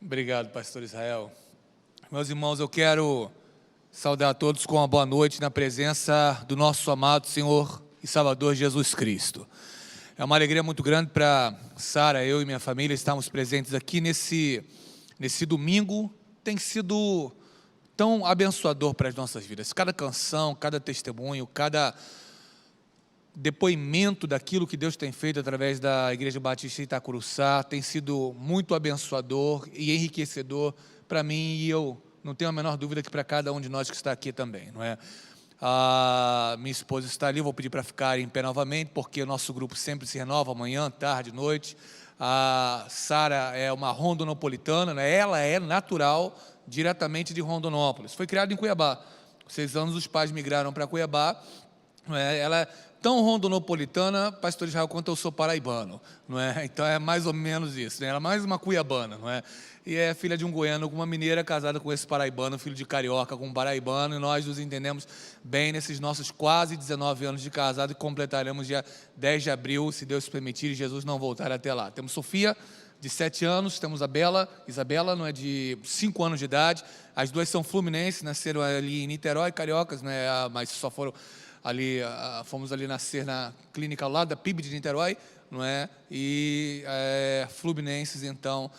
Obrigado, pastor Israel. Meus irmãos, eu quero saudar a todos com uma boa noite na presença do nosso amado Senhor e Salvador Jesus Cristo. É uma alegria muito grande para Sara, eu e minha família estarmos presentes aqui nesse domingo. Tem sido tão abençoador para as nossas vidas. Cada canção, cada testemunho, cada depoimento daquilo que Deus tem feito através da Igreja Batista Itacuruçá tem sido muito abençoador e enriquecedor para mim, e eu não tenho a menor dúvida que para cada um de nós que está aqui também, não é? A minha esposa está ali, vou pedir para ficar em pé novamente, porque o nosso grupo sempre se renova, manhã, tarde, noite. A Sara é uma rondonopolitana, né? Ela é natural diretamente de Rondonópolis, foi criada em Cuiabá. 6 anos os pais migraram para Cuiabá, não é? Ela é tão rondonopolitana, pastor Israel, quanto eu sou paraibano, não é? Então é mais ou menos isso, né? Ela é mais uma cuiabana, não é? E é filha de um goiano com uma mineira, casada com esse paraibano, filho de carioca com um paraibano, e nós nos entendemos bem nesses nossos quase 19 anos de casado, e completaremos dia 10 de abril, se Deus permitir e Jesus não voltar até lá. Temos Sofia, de 7 anos, temos a Isabela, não é, de 5 anos de idade, as duas são fluminenses, nasceram ali em Niterói, cariocas, né, mas só foram ali, fomos ali nascer na clínica lá da PIB de Niterói, não é? E fluminenses, então,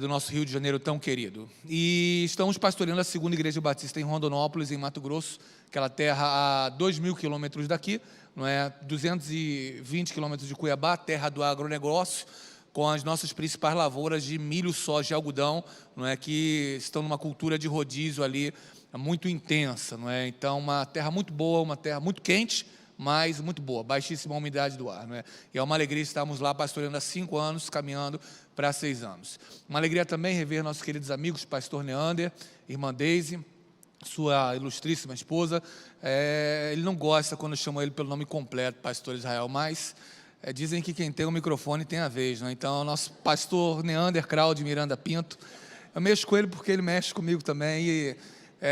do nosso Rio de Janeiro tão querido. E estamos pastoreando a segunda igreja batista em Rondonópolis, em Mato Grosso, aquela terra a 2.000 quilômetros daqui, não é? 220 quilômetros de Cuiabá, terra do agronegócio, com as nossas principais lavouras de milho, soja e algodão, não é? Que estão numa cultura de rodízio ali, muito intensa, não é? Então, uma terra muito boa, uma terra muito quente, mas muito boa, baixíssima umidade do ar, não é? E é uma alegria estarmos lá pastoreando há 5 anos, caminhando para 6 anos. Uma alegria também rever nossos queridos amigos, pastor Neander, irmã Deise, sua ilustríssima esposa. Ele não gosta quando eu chamo ele pelo nome completo, pastor Israel, mas dizem que quem tem o microfone tem a vez, não é? Então, o nosso pastor Neander Krau de Miranda Pinto, eu mexo com ele porque ele mexe comigo também, e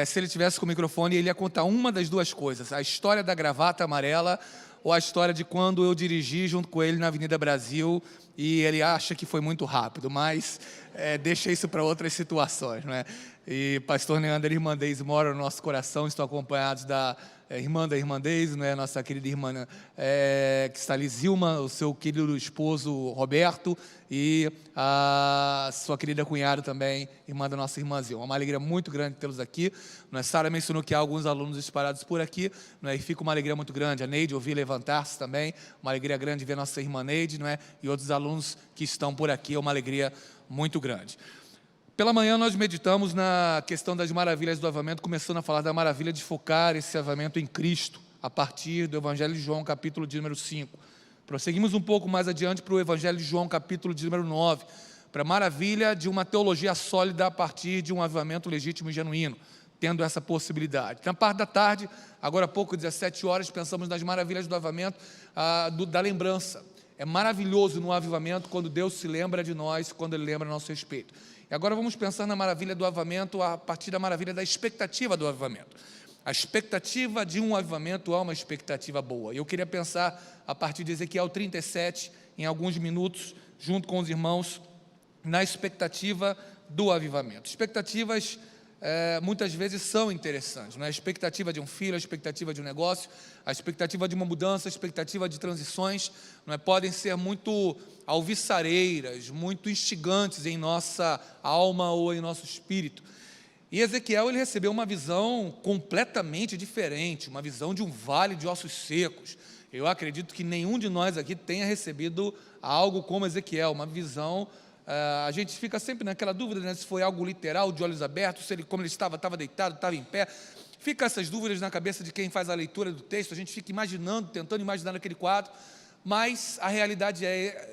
se ele tivesse com o microfone, ele ia contar uma das duas coisas: a história da gravata amarela ou a história de quando eu dirigi junto com ele na Avenida Brasil e ele acha que foi muito rápido, mas deixa isso para outras situações, não é? E pastor Neander e irmã Deise moram no nosso coração, estão acompanhados da irmã Deise, não é? Nossa querida irmã que está ali, Zilma, o seu querido esposo Roberto, e a sua querida cunhada também, irmã da nossa irmã Zilma. Uma alegria muito grande tê-los aqui, não é? Sara mencionou que há alguns alunos espalhados por aqui, não é? E fica uma alegria muito grande. A Neide ouvi levantar-se também, uma alegria grande ver nossa irmã Neide, não é? E outros alunos que estão por aqui, é uma alegria muito grande. Pela manhã nós meditamos na questão das maravilhas do avivamento, começando a falar da maravilha de focar esse avivamento em Cristo, a partir do Evangelho de João, capítulo de número 5. Prosseguimos um pouco mais adiante para o Evangelho de João, capítulo de número 9, para a maravilha de uma teologia sólida a partir de um avivamento legítimo e genuíno, tendo essa possibilidade. Na parte da tarde, agora há pouco, 17 horas, pensamos nas maravilhas do avivamento, da lembrança. É maravilhoso no avivamento quando Deus se lembra de nós, quando Ele lembra a nosso respeito. E agora vamos pensar na maravilha do avivamento a partir da maravilha da expectativa do avivamento. A expectativa de um avivamento é uma expectativa boa. Eu queria pensar a partir de Ezequiel 37, em alguns minutos, junto com os irmãos, na expectativa do avivamento. Expectativas muitas vezes são interessantes, não é? A expectativa de um filho, a expectativa de um negócio, a expectativa de uma mudança, a expectativa de transições, não é? Podem ser muito alviçareiras, muito instigantes em nossa alma ou em nosso espírito. E Ezequiel, ele recebeu uma visão completamente diferente, uma visão de um vale de ossos secos. Eu acredito que nenhum de nós aqui tenha recebido algo como Ezequiel, uma visão. A gente fica sempre naquela dúvida, né, se foi algo literal, de olhos abertos, se ele, como ele estava deitado, estava em pé. Fica essas dúvidas na cabeça de quem faz a leitura do texto, a gente fica imaginando, tentando imaginar aquele quadro, mas a realidade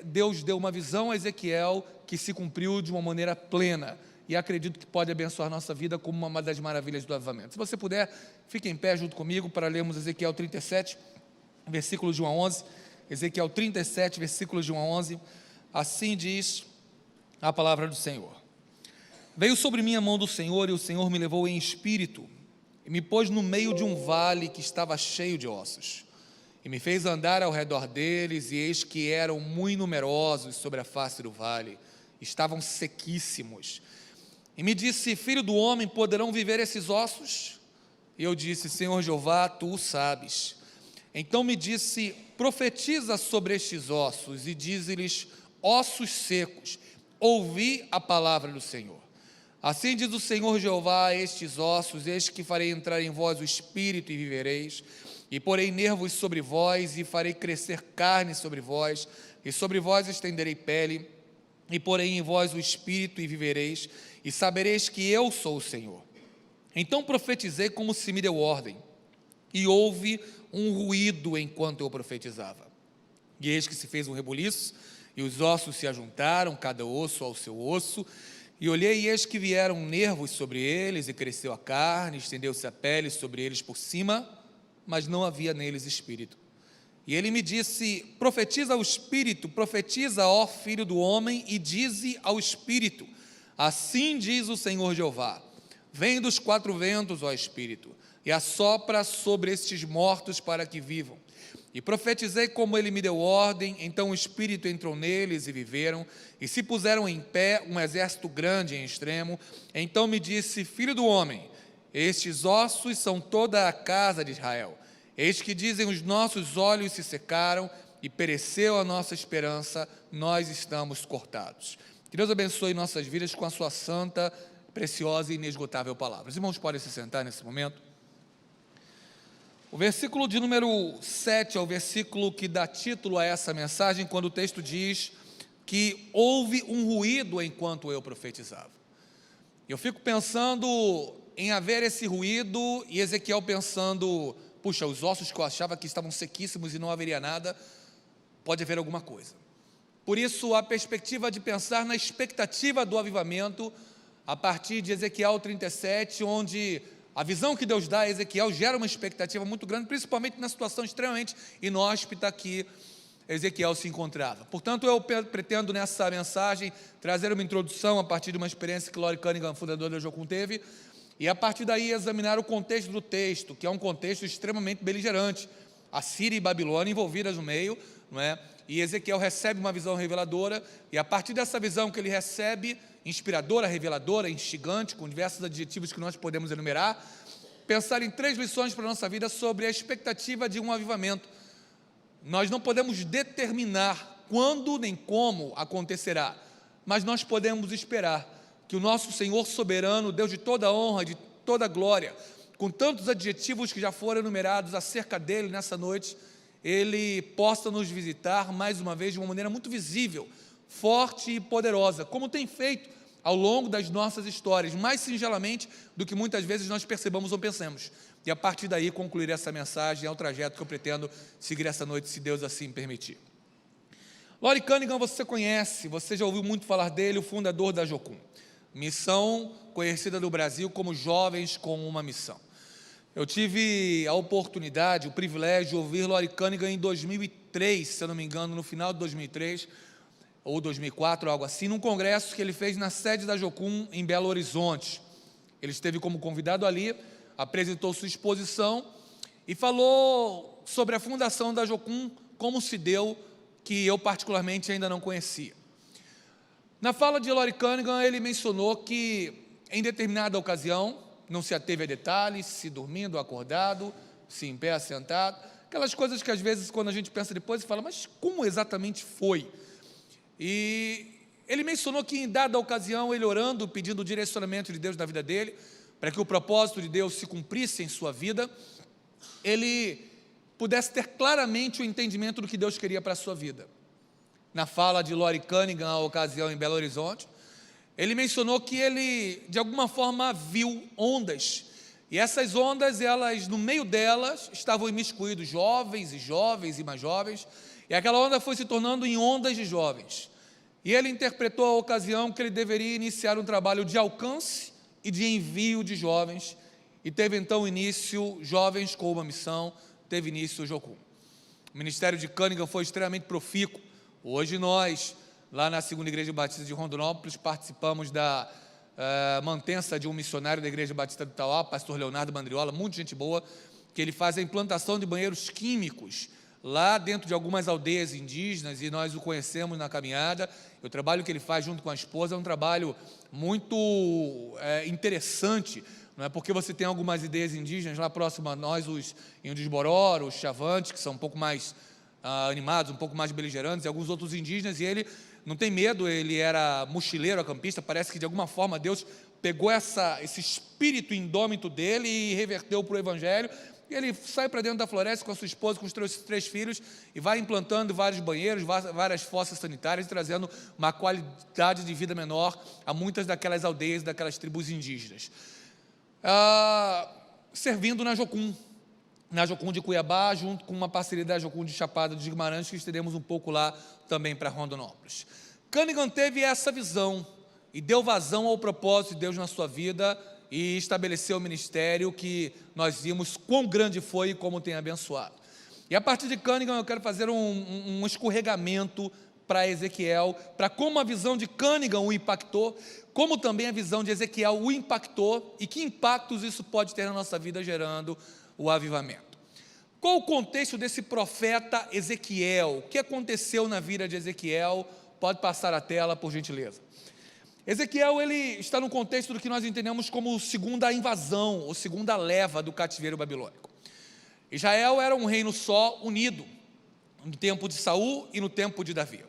Deus deu uma visão a Ezequiel que se cumpriu de uma maneira plena, e acredito que pode abençoar a nossa vida como uma das maravilhas do avivamento. Se você puder, fique em pé junto comigo para lermos Ezequiel 37, versículos de 1 a 11, Ezequiel 37, versículos de 1 a 11, assim diz a palavra do Senhor. Veio sobre mim a mão do Senhor, e o Senhor me levou em espírito, e me pôs no meio de um vale que estava cheio de ossos, e me fez andar ao redor deles, e eis que eram muito numerosos sobre a face do vale, estavam sequíssimos. E me disse: filho do homem, poderão viver esses ossos? E eu disse: Senhor Jeová, tu o sabes. Então me disse: profetiza sobre estes ossos e dize-lhes: ossos secos, ouvi a palavra do Senhor. Assim diz o Senhor Jeová a estes ossos: eis que farei entrar em vós o espírito e vivereis, e porei nervos sobre vós, e farei crescer carne sobre vós, e sobre vós estenderei pele, e porei em vós o espírito e vivereis, e sabereis que eu sou o Senhor. Então profetizei como se me deu ordem, e houve um ruído enquanto eu profetizava. E eis que se fez um rebuliço, e os ossos se ajuntaram, cada osso ao seu osso, e olhei, e eis que vieram nervos sobre eles, e cresceu a carne, estendeu-se a pele sobre eles por cima, mas não havia neles espírito. E ele me disse: profetiza ao espírito, profetiza, ó filho do homem, e dize ao espírito: assim diz o Senhor Jeová, vem dos quatro ventos, ó espírito, e assopra sobre estes mortos para que vivam. E profetizei como ele me deu ordem, então o espírito entrou neles e viveram, e se puseram em pé um exército grande em extremo. Então me disse: filho do homem, estes ossos são toda a casa de Israel. Eis que dizem: os nossos olhos se secaram, e pereceu a nossa esperança, nós estamos cortados. Que Deus abençoe nossas vidas com a sua santa, preciosa e inesgotável palavra. Os irmãos podem se sentar nesse momento. O versículo de número 7 é o versículo que dá título a essa mensagem, quando o texto diz que houve um ruído enquanto eu profetizava. Eu fico pensando em haver esse ruído, e Ezequiel pensando: puxa, os ossos que eu achava que estavam sequíssimos e não haveria nada, pode haver alguma coisa. Por isso, a perspectiva de pensar na expectativa do avivamento, a partir de Ezequiel 37, onde a visão que Deus dá a Ezequiel gera uma expectativa muito grande, principalmente na situação extremamente inóspita que Ezequiel se encontrava. Portanto, eu pretendo nessa mensagem trazer uma introdução a partir de uma experiência que Lori Cunningham, fundador da Jocum, teve, e a partir daí examinar o contexto do texto, que é um contexto extremamente beligerante. A Síria e Babilônia envolvidas no meio, não é? E Ezequiel recebe uma visão reveladora, e a partir dessa visão que ele recebe, inspiradora, reveladora, instigante, com diversos adjetivos que nós podemos enumerar, pensar em 3 lições para a nossa vida sobre a expectativa de um avivamento. Nós não podemos determinar quando nem como acontecerá, mas nós podemos esperar que o nosso Senhor soberano, Deus de toda honra, de toda glória, com tantos adjetivos que já foram enumerados acerca dele nessa noite, ele possa nos visitar mais uma vez de uma maneira muito visível, forte e poderosa, como tem feito ao longo das nossas histórias, mais singelamente do que muitas vezes nós percebamos ou pensemos. E a partir daí concluir essa mensagem, é o trajeto que eu pretendo seguir essa noite, se Deus assim permitir. Lori Cunningham você conhece, você já ouviu muito falar dele, o fundador da Jocum, missão conhecida no Brasil como Jovens com uma Missão. Eu tive a oportunidade, o privilégio de ouvir Lori Cunningham em 2003, se eu não me engano, no final de 2003, ou 2004, algo assim, num congresso que ele fez na sede da Jocum, em Belo Horizonte. Ele esteve como convidado ali, apresentou sua exposição e falou sobre a fundação da Jocum, como se deu, que eu particularmente ainda não conhecia. Na fala de Lori Cunningham, ele mencionou que, em determinada ocasião, não se ateve a detalhes, se dormindo, acordado, se em pé, sentado, aquelas coisas que às vezes quando a gente pensa depois, fala, mas como exatamente foi? E ele mencionou que em dada ocasião, ele orando, pedindo o direcionamento de Deus na vida dele, para que o propósito de Deus se cumprisse em sua vida, ele pudesse ter claramente o entendimento do que Deus queria para a sua vida. Na fala de Lori Cunningham, a ocasião em Belo Horizonte, ele mencionou que ele, de alguma forma, viu ondas, e essas ondas, elas, no meio delas, estavam imiscuídos jovens e mais jovens, e aquela onda foi se tornando em ondas de jovens, e ele interpretou a ocasião que ele deveria iniciar um trabalho de alcance e de envio de jovens, e teve então início Jovens com uma Missão, teve início o Jocum. O ministério de Cunningham foi extremamente profícuo. Hoje nós, lá na Segunda Igreja Batista de Rondonópolis, participamos da mantença de um missionário da Igreja Batista do Tauá, pastor Leonardo Bandriola, muita gente boa, que ele faz a implantação de banheiros químicos lá dentro de algumas aldeias indígenas, e nós o conhecemos na caminhada. O trabalho que ele faz junto com a esposa é um trabalho muito interessante, não é? Porque você tem algumas aldeias indígenas lá próximo a nós, os Índios Bororo, os Chavantes, que são um pouco mais animados, um pouco mais beligerantes, e alguns outros indígenas, e ele não tem medo, ele era mochileiro, acampista. Parece que de alguma forma Deus pegou esse espírito indômito dele e reverteu para o Evangelho. E ele sai para dentro da floresta com a sua esposa, com os três filhos, e vai implantando vários banheiros, várias fossas sanitárias, trazendo uma qualidade de vida menor a muitas daquelas aldeias, daquelas tribos indígenas. Servindo na Jocum de Cuiabá, junto com uma parceria da Jocum de Chapada dos Guimarães, que estaremos um pouco lá também para Rondonópolis. Cunningham teve essa visão e deu vazão ao propósito de Deus na sua vida e estabeleceu o ministério que nós vimos quão grande foi e como tem abençoado. E a partir de Cunningham eu quero fazer um escorregamento para Ezequiel, para como a visão de Cunningham o impactou, como também a visão de Ezequiel o impactou e que impactos isso pode ter na nossa vida gerando o avivamento. Qual o contexto desse profeta Ezequiel? O que aconteceu na vida de Ezequiel? Pode passar a tela, por gentileza. Ezequiel, ele está no contexto do que nós entendemos como segunda invasão, ou segunda leva do cativeiro babilônico. Israel era um reino só, unido, no tempo de Saul e no tempo de Davi.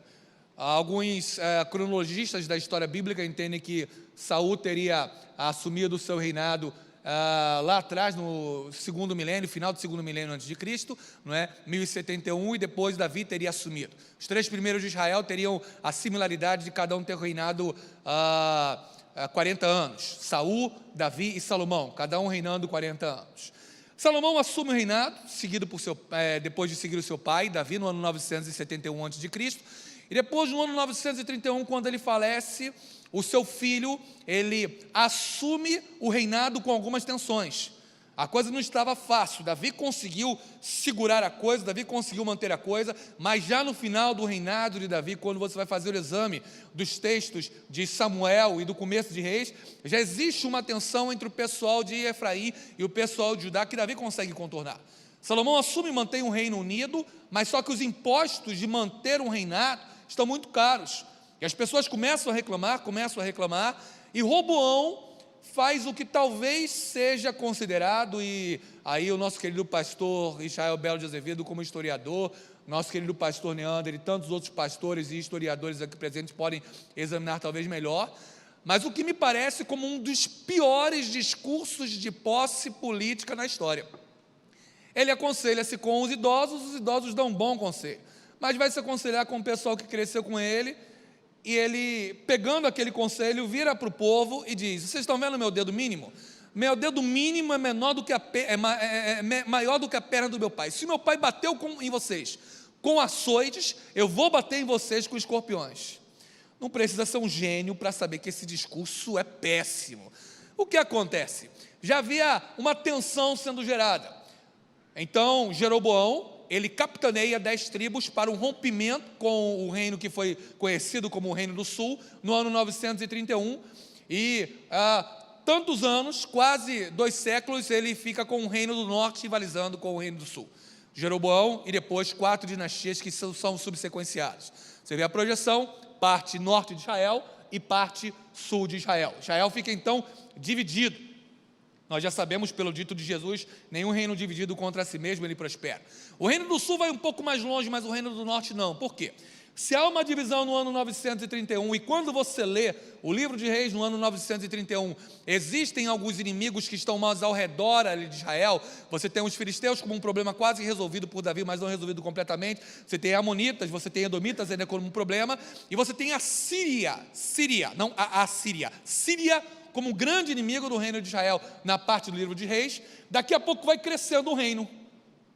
Alguns cronologistas da história bíblica entendem que Saul teria assumido o seu reinado lá atrás, no segundo milênio, final do segundo milênio antes de Cristo, não é? 1071, e depois Davi teria assumido. Os 3 primeiros de Israel teriam a similaridade de cada um ter reinado 40 anos. Saul, Davi e Salomão, cada um reinando 40 anos. Salomão assume o reinado, depois de seguir o seu pai, Davi, no ano 971 a.C., e depois, no ano 931, quando ele falece, o seu filho, ele assume o reinado com algumas tensões. A coisa não estava fácil, Davi conseguiu segurar a coisa, Davi conseguiu manter a coisa, mas já no final do reinado de Davi, quando você vai fazer o exame dos textos de Samuel e do começo de Reis, já existe uma tensão entre o pessoal de Efraim e o pessoal de Judá que Davi consegue contornar. Salomão assume e mantém um reino unido, mas só que os impostos de manter um reinado estão muito caros. E as pessoas começam a reclamar, e Roboão faz o que talvez seja considerado, e aí o nosso querido pastor Israel Belo de Azevedo, como historiador, nosso querido pastor Neander e tantos outros pastores e historiadores aqui presentes podem examinar talvez melhor, mas o que me parece como um dos piores discursos de posse política na história. Ele aconselha-se com os idosos dão um bom conselho, mas vai se aconselhar com o pessoal que cresceu com ele, e ele, pegando aquele conselho, vira para o povo e diz: vocês estão vendo meu dedo mínimo? Meu dedo mínimo é maior do que a perna do meu pai. Se meu pai bateu em vocês com açoites, eu vou bater em vocês com escorpiões. Não precisa ser um gênio para saber que esse discurso é péssimo. O que acontece? Já havia uma tensão sendo gerada. Então, Jeroboão, ele capitaneia 10 tribos para um rompimento com o reino que foi conhecido como o Reino do Sul, no ano 931, e há tantos anos, quase 2 séculos, ele fica com o Reino do Norte rivalizando com o Reino do Sul. Jeroboão e depois 4 dinastias que são subsequenciadas. Você vê a projeção, parte norte de Israel e parte sul de Israel. Israel fica então dividido. Nós já sabemos pelo dito de Jesus, nenhum reino dividido contra si mesmo ele prospera. O reino do sul vai um pouco mais longe, mas o reino do norte não. Por quê? Se há uma divisão no ano 931, e quando você lê o livro de Reis no ano 931, existem alguns inimigos que estão mais ao redor ali de Israel. Você tem os filisteus como um problema quase resolvido por Davi, mas não resolvido completamente. Você tem amonitas, você tem edomitas ainda como um problema, e você tem a Síria como um grande inimigo do reino de Israel na parte do livro de Reis. Daqui a pouco vai crescendo um reino,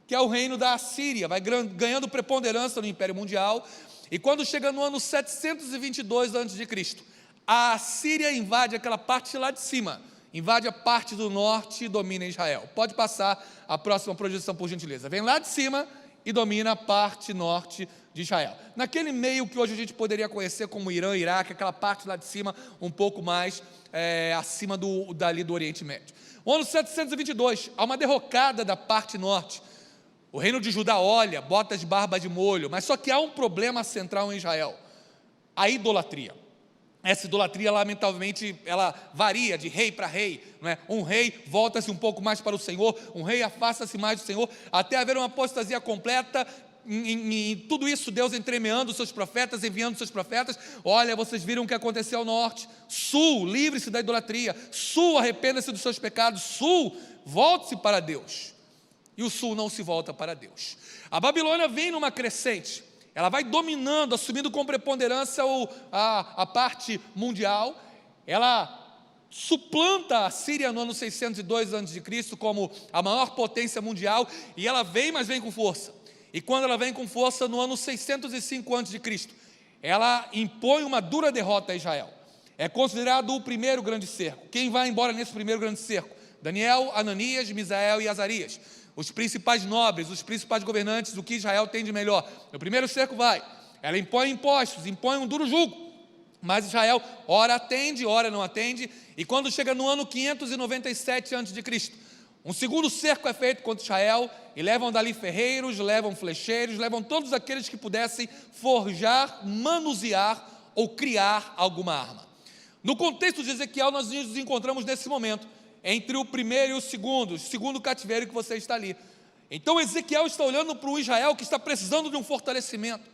que é o reino da Assíria, vai ganhando preponderância no Império Mundial, e quando chega no ano 722 a.C., a Assíria invade aquela parte lá de cima, invade a parte do norte e domina Israel. Pode passar a próxima projeção, por gentileza. Vem lá de cima e domina a parte norte de Israel. Naquele meio que hoje a gente poderia conhecer como Irã, Iraque, aquela parte lá de cima, um pouco mais acima dali do Oriente Médio. No ano 722, há uma derrocada da parte norte. O reino de Judá olha, bota as barbas de molho, mas só que há um problema central em Israel: a idolatria. Essa idolatria, lamentavelmente, ela varia de rei para rei, não é? Um rei volta-se um pouco mais para o Senhor, um rei afasta-se mais do Senhor, até haver uma apostasia completa. Em tudo isso, Deus entremeando os seus profetas, enviando os seus profetas. Olha, vocês viram o que aconteceu ao norte. Sul, livre-se da idolatria. Sul, arrependa-se dos seus pecados. Sul, volte-se para Deus. E o sul não se volta para Deus. A Babilônia vem numa crescente. Ela vai dominando, assumindo com preponderância a parte mundial. Ela suplanta a Síria no ano 602 a.C. como a maior potência mundial. E ela vem, mas vem com força. E quando ela vem com força, no ano 605 a.C., ela impõe uma dura derrota a Israel. É considerado o primeiro grande cerco. Quem vai embora nesse primeiro grande cerco? Daniel, Ananias, Misael e Azarias. Os principais nobres, os principais governantes, o que Israel tem de melhor. No primeiro cerco vai, ela impõe impostos, impõe um duro jugo, mas Israel ora atende, ora não atende, e quando chega no ano 597 a.C., um segundo cerco é feito contra Israel, e levam dali ferreiros, levam flecheiros, levam todos aqueles que pudessem forjar, manusear ou criar alguma arma. No contexto de Ezequiel, nós nos encontramos nesse momento, entre o primeiro e o segundo cativeiro que você está ali. Então Ezequiel está olhando para um Israel que está precisando de um fortalecimento,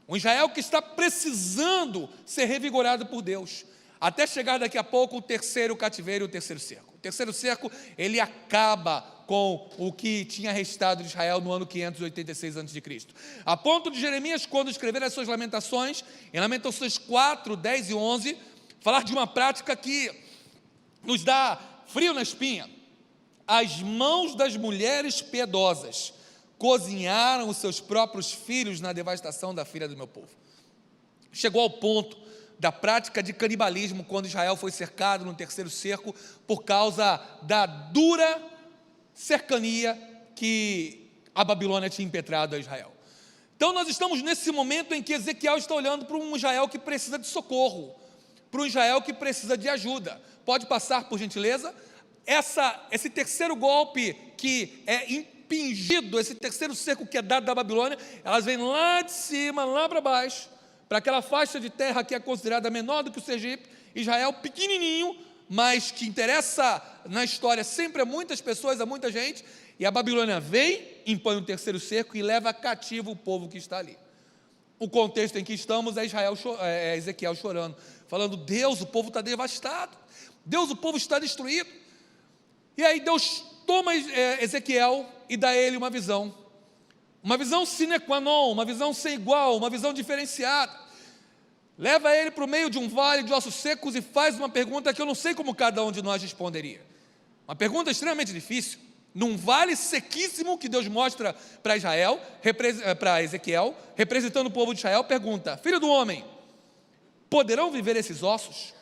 um Israel que está precisando ser revigorado por Deus, até chegar daqui a pouco o terceiro cativeiro e o terceiro cerco. O terceiro cerco, ele acaba com o que tinha restado de Israel no ano 586 a.C., a ponto de Jeremias, quando escrever as suas lamentações, em Lamentações 4, 10 e 11, falar de uma prática que nos dá frio na espinha. As mãos das mulheres piedosas cozinharam os seus próprios filhos na devastação da filha do meu povo. Chegou ao ponto da prática de canibalismo quando Israel foi cercado no terceiro cerco por causa da dura cercania que a Babilônia tinha impetrado a Israel. Então nós estamos nesse momento em que Ezequiel está olhando para um Israel que precisa de socorro, para um Israel que precisa de ajuda. Pode passar, por gentileza? Esse terceiro golpe que é impingido, esse terceiro cerco que é dado da Babilônia, elas vêm lá de cima, lá para baixo, para aquela faixa de terra que é considerada menor do que o Sergipe, Israel pequenininho, mas que interessa na história sempre a muitas pessoas, a muita gente, e a Babilônia vem, impõe um terceiro cerco e leva cativo o povo que está ali. O contexto em que estamos é Ezequiel chorando, falando: Deus, o povo está devastado, Deus, o povo está destruído. E aí Deus toma Ezequiel e dá a ele uma visão sine qua non, uma visão sem igual, uma visão diferenciada. Leva ele para o meio de um vale de ossos secos e faz uma pergunta que eu não sei como cada um de nós responderia. Uma pergunta extremamente difícil. Num vale sequíssimo que Deus mostra para Ezequiel, representando o povo de Israel, pergunta: filho do homem, poderão viver esses ossos?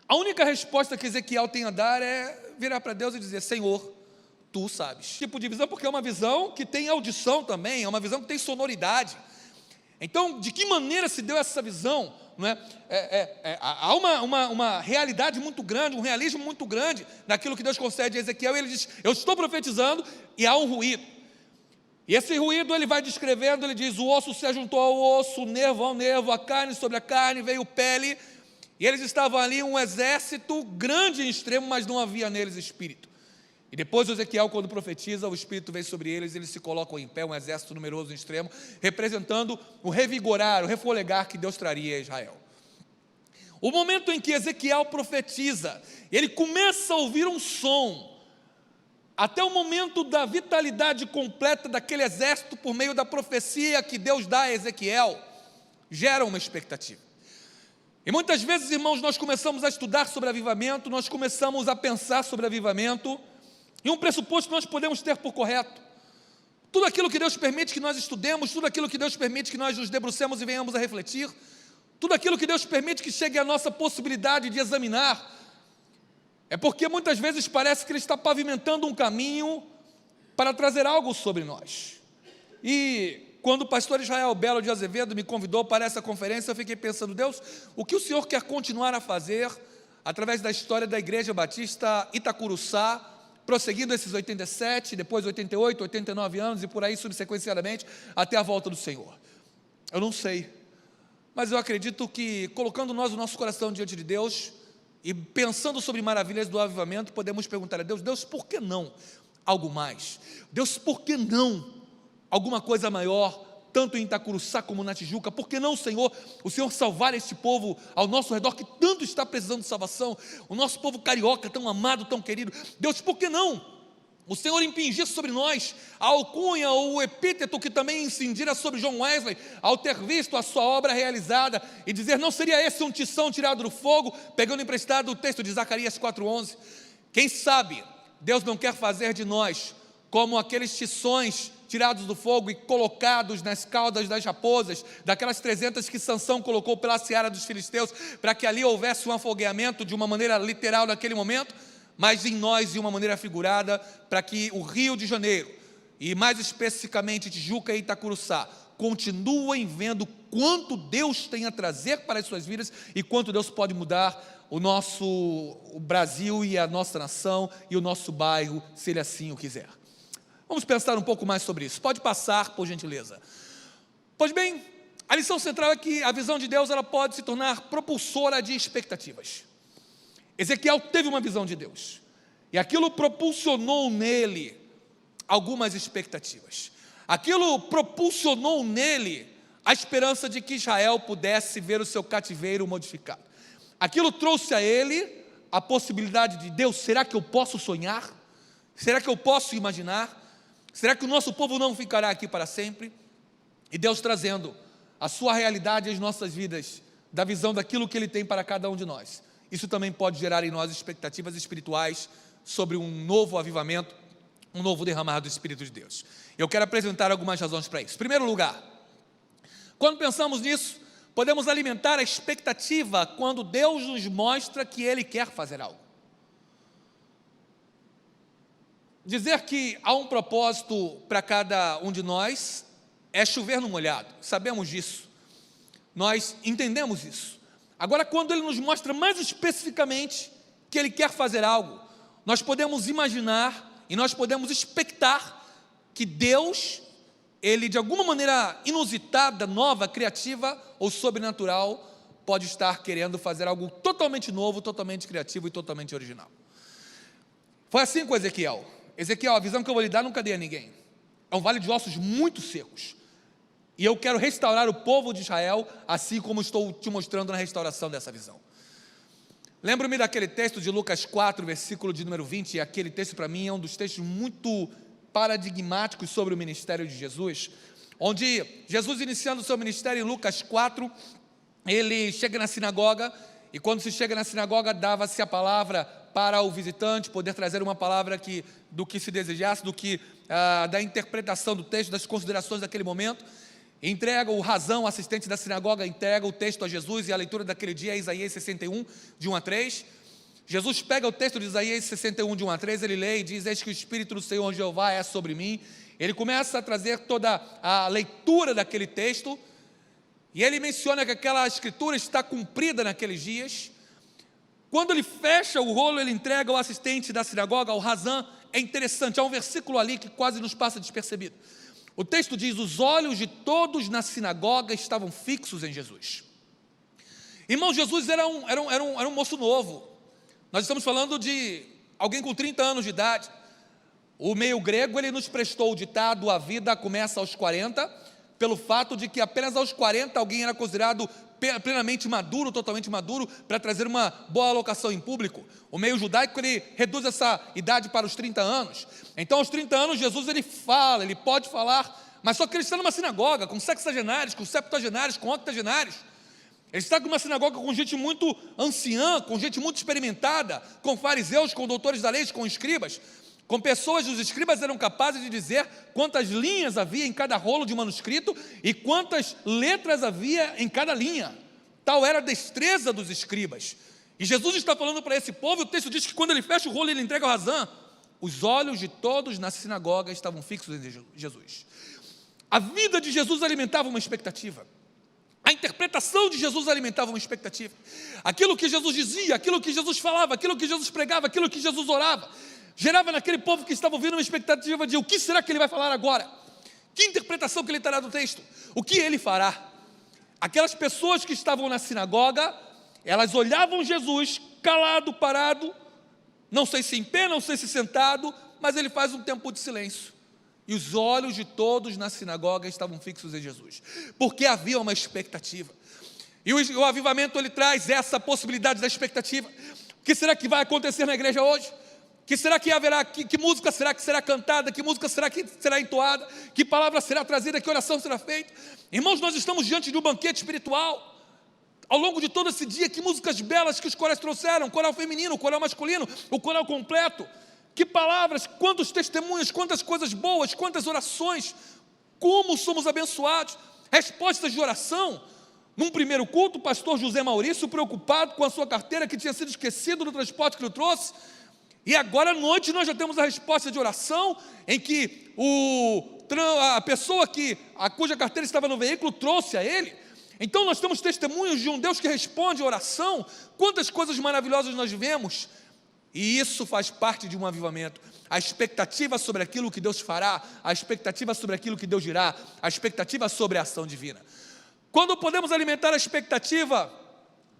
A única resposta que Ezequiel tem a dar é virar para Deus e dizer: Senhor, tu sabes. Tipo de visão, porque é uma visão que tem audição também, é uma visão que tem sonoridade. Então, de que maneira se deu essa visão? Não é? Há uma realidade muito grande, um realismo muito grande naquilo que Deus concede a Ezequiel, e ele diz: eu estou profetizando, e há um ruído. E esse ruído ele vai descrevendo, ele diz: o osso se juntou ao osso, o nervo ao nervo, a carne sobre a carne, veio pele. E eles estavam ali, um exército grande em extremo, mas não havia neles espírito. E depois Ezequiel, quando profetiza, o Espírito vem sobre eles, eles se colocam em pé, um exército numeroso em extremo, representando o revigorar, o refolegar que Deus traria a Israel. O momento em que Ezequiel profetiza, ele começa a ouvir um som, até o momento da vitalidade completa daquele exército, por meio da profecia que Deus dá a Ezequiel, gera uma expectativa. E muitas vezes, irmãos, nós começamos a estudar sobre avivamento, nós começamos a pensar sobre avivamento, e um pressuposto que nós podemos ter por correto: tudo aquilo que Deus permite que nós estudemos, tudo aquilo que Deus permite que nós nos debrucemos e venhamos a refletir, tudo aquilo que Deus permite que chegue à nossa possibilidade de examinar, é porque muitas vezes parece que Ele está pavimentando um caminho para trazer algo sobre nós. E quando o pastor Israel Belo de Azevedo me convidou para essa conferência, eu fiquei pensando: Deus, o que o Senhor quer continuar a fazer através da história da Igreja Batista Itacuruçá, prosseguindo esses 87, depois 88, 89 anos e por aí subsequencialmente até a volta do Senhor? Eu não sei, mas eu acredito que colocando o nosso coração diante de Deus e pensando sobre maravilhas do avivamento, podemos perguntar a Deus: Deus, por que não algo mais? Deus, por que não alguma coisa maior, tanto em Itacuruçá como na Tijuca? Por que não, Senhor, o Senhor salvar este povo ao nosso redor que tanto está precisando de salvação, o nosso povo carioca tão amado, tão querido? Deus, por que não o Senhor impingir sobre nós a alcunha ou o epíteto que também incindira sobre John Wesley ao ter visto a sua obra realizada e dizer: não seria esse um tição tirado do fogo? Pegando emprestado o texto de Zacarias 4:11. Quem sabe Deus não quer fazer de nós como aqueles tições tirados do fogo e colocados nas caudas das raposas, daquelas 300 que Sansão colocou pela seara dos filisteus, para que ali houvesse um afogueamento de uma maneira literal naquele momento, mas em nós de uma maneira figurada, para que o Rio de Janeiro, e mais especificamente Tijuca e Itacuruçá, continuem vendo quanto Deus tem a trazer para as suas vidas e quanto Deus pode mudar o Brasil e a nossa nação e o nosso bairro, se Ele assim o quiser. Vamos pensar um pouco mais sobre isso. Pode passar, por gentileza. Pois bem, a lição central é que a visão de Deus ela pode se tornar propulsora de expectativas. Ezequiel teve uma visão de Deus, e aquilo propulsionou nele algumas expectativas. Aquilo propulsionou nele a esperança de que Israel pudesse ver o seu cativeiro modificado. Aquilo trouxe a ele a possibilidade de: Deus, será que eu posso sonhar? Será que eu posso imaginar? Será que o nosso povo não ficará aqui para sempre? E Deus trazendo a sua realidade às nossas vidas, da visão daquilo que Ele tem para cada um de nós. Isso também pode gerar em nós expectativas espirituais sobre um novo avivamento, um novo derramar do Espírito de Deus. Eu quero apresentar algumas razões para isso. Em primeiro lugar, quando pensamos nisso, podemos alimentar a expectativa quando Deus nos mostra que Ele quer fazer algo. Dizer que há um propósito para cada um de nós é chover no molhado, sabemos disso, nós entendemos isso. Agora, quando Ele nos mostra mais especificamente que Ele quer fazer algo, nós podemos imaginar e nós podemos expectar que Deus, Ele de alguma maneira inusitada, nova, criativa ou sobrenatural, pode estar querendo fazer algo totalmente novo, totalmente criativo e totalmente original. Foi assim com Ezequiel. Ezequiel, a visão que eu vou lhe dar nunca dei a ninguém. É um vale de ossos muito secos. E eu quero restaurar o povo de Israel, assim como estou te mostrando na restauração dessa visão. Lembro-me daquele texto de Lucas 4, versículo de número 20, e aquele texto para mim é um dos textos muito paradigmáticos sobre o ministério de Jesus, onde Jesus, iniciando o seu ministério em Lucas 4, ele chega na sinagoga, e quando se chega na sinagoga, dava-se a palavra para o visitante poder trazer uma palavra do que se desejasse, da interpretação do texto, das considerações daquele momento. Entrega o Razão, assistente da sinagoga, entrega o texto a Jesus, e a leitura daquele dia é Isaías 61, de 1 a 3. Jesus pega o texto de Isaías 61, de 1 a 3, ele lê e diz: eis que o Espírito do Senhor Jeová é sobre mim. Ele começa a trazer toda a leitura daquele texto, e ele menciona que aquela escritura está cumprida naqueles dias. Quando ele fecha o rolo, ele entrega ao assistente da sinagoga, ao Razão. É interessante, há um versículo ali que quase nos passa despercebido. O texto diz: os olhos de todos na sinagoga estavam fixos em Jesus. Irmão, Jesus era um moço novo. Nós estamos falando de alguém com 30 anos de idade. O meio grego, ele nos prestou o ditado: a vida começa aos 40, pelo fato de que apenas aos 40 alguém era considerado plenamente maduro, totalmente maduro, para trazer uma boa alocação em público. O meio judaico, ele reduz essa idade para os 30 anos. Então, aos 30 anos, Jesus, ele fala, ele pode falar, mas só que ele está numa sinagoga, com sexagenários, com septuagenários, com octogenários. Ele está numa sinagoga com gente muito anciã, com gente muito experimentada, com fariseus, com doutores da lei, com escribas, com pessoas, os escribas eram capazes de dizer quantas linhas havia em cada rolo de manuscrito e quantas letras havia em cada linha. Tal era a destreza dos escribas. E Jesus está falando para esse povo, e o texto diz que quando ele fecha o rolo, ele entrega o Razão. Os olhos de todos na sinagoga estavam fixos em Jesus. A vida de Jesus alimentava uma expectativa. A interpretação de Jesus alimentava uma expectativa. Aquilo que Jesus dizia, aquilo que Jesus falava, aquilo que Jesus pregava, aquilo que Jesus orava, Gerava naquele povo que estava ouvindo uma expectativa de: o que será que ele vai falar agora? Que interpretação que ele terá do texto? O que ele fará? Aquelas pessoas que estavam na sinagoga, elas olhavam Jesus calado, parado, não sei se em pé, não sei se sentado, mas ele faz um tempo de silêncio. E os olhos de todos na sinagoga estavam fixos em Jesus, porque havia uma expectativa. E o avivamento, ele traz essa possibilidade da expectativa. O que será que vai acontecer na igreja hoje? Que será que haverá? Que música será que será cantada? Que música será que será entoada? Que palavra será trazida? Que oração será feita? Irmãos, nós estamos diante de um banquete espiritual. Ao longo de todo esse dia, que músicas belas que os corais trouxeram, coral feminino, coral masculino, o coral completo. Que palavras, quantos testemunhos, quantas coisas boas, quantas orações. Como somos abençoados. Respostas de oração. Num primeiro culto, o pastor José Maurício, preocupado com a sua carteira que tinha sido esquecido no transporte que ele trouxe. E agora à noite nós já temos a resposta de oração, em que a pessoa cuja carteira estava no veículo trouxe a ele. Então nós temos testemunhos de um Deus que responde a oração. Quantas coisas maravilhosas nós vemos. E isso faz parte de um avivamento. A expectativa sobre aquilo que Deus fará, a expectativa sobre aquilo que Deus dirá, a expectativa sobre a ação divina. Quando podemos alimentar a expectativa,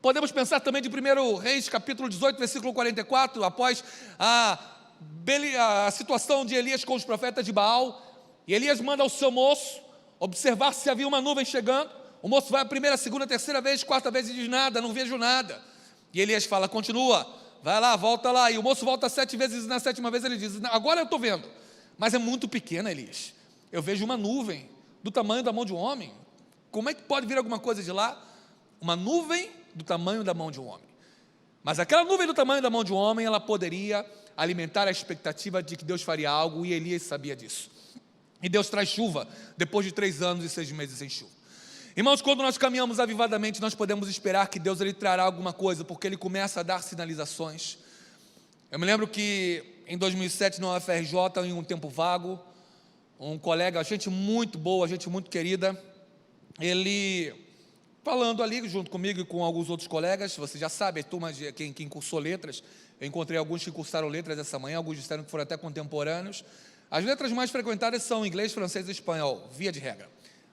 podemos pensar também de 1 Reis, capítulo 18, versículo 44, após a situação de Elias com os profetas de Baal, e Elias manda ao seu moço observar se havia uma nuvem chegando. O moço vai a primeira, segunda, terceira vez, quarta vez e diz: nada, não vejo nada. E Elias fala: continua, vai lá, volta lá. E o moço volta 7 vezes, e na 7ª vez ele diz: agora eu estou vendo, mas é muito pequena, Elias. Eu vejo uma nuvem do tamanho da mão de um homem. Como é que pode vir alguma coisa de lá? Uma nuvem do tamanho da mão de um homem. Mas aquela nuvem do tamanho da mão de um homem, ela poderia alimentar a expectativa de que Deus faria algo, e Elias sabia disso. E Deus traz chuva, depois de 3 anos e 6 meses sem chuva. Irmãos, quando nós caminhamos avivadamente, nós podemos esperar que Deus ele trará alguma coisa, porque Ele começa a dar sinalizações. Eu me lembro que em 2007, no UFRJ, em um tempo vago, um colega, gente muito boa, gente muito querida, ele falando ali junto comigo e com alguns outros colegas, você já sabe, a turma de quem cursou letras, eu encontrei alguns que cursaram letras essa manhã, alguns disseram que foram até contemporâneos. As letras mais frequentadas são inglês, francês e espanhol, via de regra.